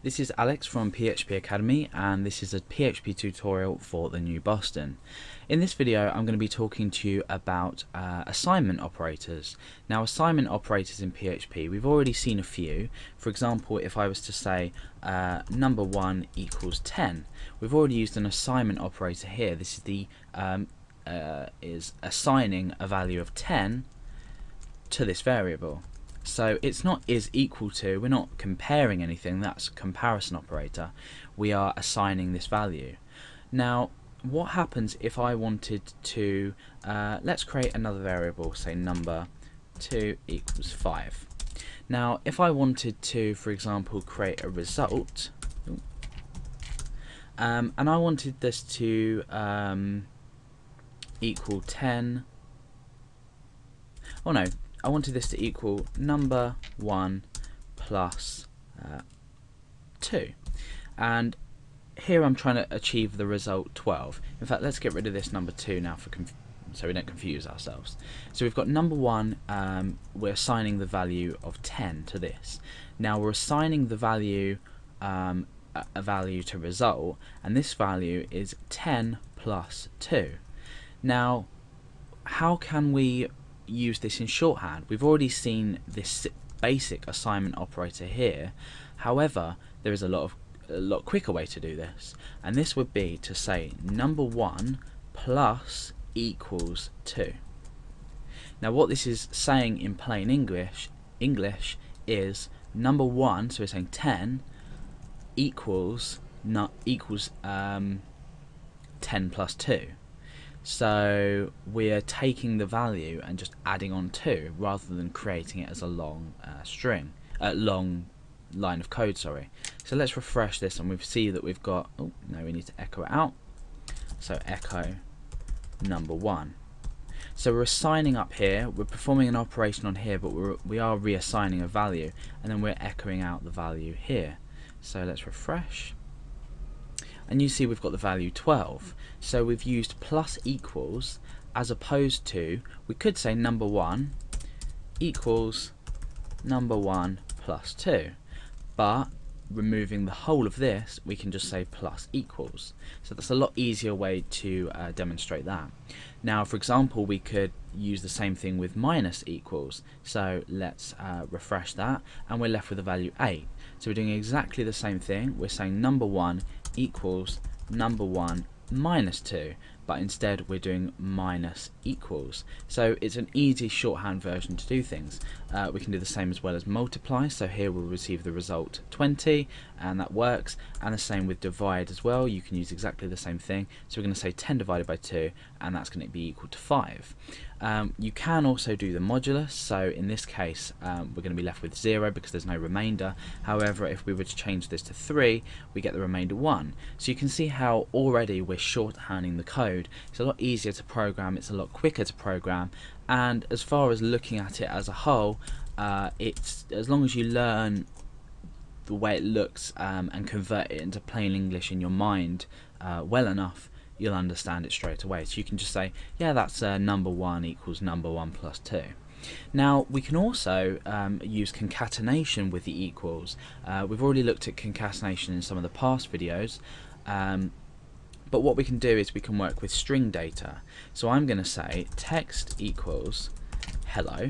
This is Alex from PHP Academy, and this is a PHP tutorial for the New Boston. In this video I'm going to be talking to you about assignment operators. Now, assignment operators in PHP, we've already seen a few. For example, if I was to say number 1 equals 10, we've already used an assignment operator here. This is the is assigning a value of 10 to this variable. So it's not is equal to, we're not comparing anything, that's a comparison operator. We are assigning this value. Now, what happens if I wanted to, let's create another variable, say number 2 equals 5. Now, if I wanted to, for example, create a result, and I wanted this to equal 10, oh no, I wanted this to equal number 1 plus 2, and here I'm trying to achieve the result 12. In fact, let's get rid of this number 2 now so we don't confuse ourselves. So we've got number 1, we're assigning the value of 10 to this. Now we're assigning the value a value to result, and this value is 10 plus 2. Now, how can we use this in shorthand? We've already seen this basic assignment operator here. However, there is a lot quicker way to do this, and this would be to say number 1 plus equals 2. Now, what this is saying in plain English is number 1, so we're saying 10 equals 10 plus 2. So we're taking the value and just adding on 2 rather than creating it as a long long line of code, sorry. So let's refresh this and we see that we've got, oh no, we need to echo it out. So echo number 1. So we're assigning up here, we're performing an operation on here, but we are reassigning a value, and then we're echoing out the value here. So let's refresh. And you see we've got the value 12. So we've used plus equals as opposed to, we could say number 1 equals number 1 plus 2. But removing the whole of this, we can just say plus equals. So that's a lot easier way to demonstrate that. Now, for example, we could use the same thing with minus equals. So let's refresh that, and we're left with the value 8. So we're doing exactly the same thing. We're saying number 1 equals number 1 minus 2, but instead we're doing minus equals. So it's an easy shorthand version to do things. We can do the same as well as multiply, so here we'll receive the result 20, and that works. And the same with divide as well, you can use exactly the same thing. So we're going to say 10 divided by 2, and that's going to be equal to 5. You can also do the modulus, so in this case we're going to be left with 0 because there's no remainder. However, if we were to change this to 3, we get the remainder 1. So you can see how already we're shorthanding the code. It's a lot easier to program, it's a lot quicker to program, and as far as looking at it as a whole, it's as long as you learn the way it looks and convert it into plain English in your mind well enough, you'll understand it straight away. So you can just say, yeah, that's number 1 equals number 1 plus 2. Now, we can also use concatenation with the equals. We've already looked at concatenation in some of the past videos, but what we can do is we can work with string data. So I'm going to say text equals hello.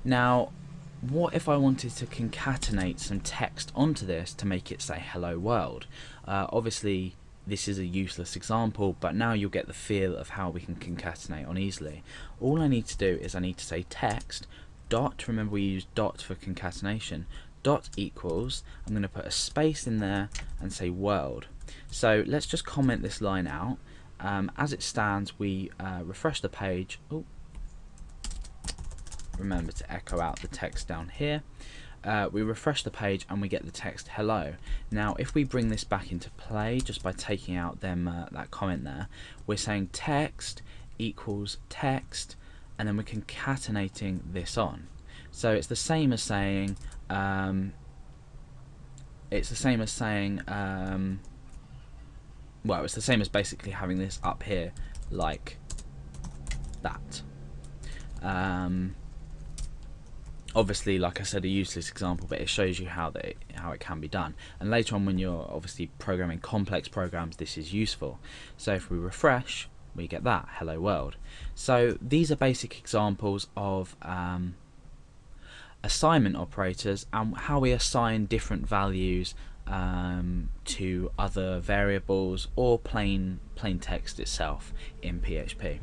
Now, what if I wanted to concatenate some text onto this to make it say hello world? Obviously this is a useless example, but now you'll get the feel of how we can concatenate on easily. All I need to do is I need to say text dot, remember we use dot for concatenation, dot equals, I'm going to put a space in there and say world. So let's just comment this line out. As it stands, we refresh the page. Oh, remember to echo out the text down here. We refresh the page and we get the text hello. Now if we bring this back into play just by taking out that comment there, we're saying text equals text, and then we're concatenating this on. So it's the same as saying well, it's the same as basically having this up here like that. Obviously, like I said, a useless example, but it shows you how it can be done. And later on, when you're obviously programming complex programs, this is useful. So if we refresh, we get that hello world. So these are basic examples of assignment operators and how we assign different values to other variables or plain text itself in PHP.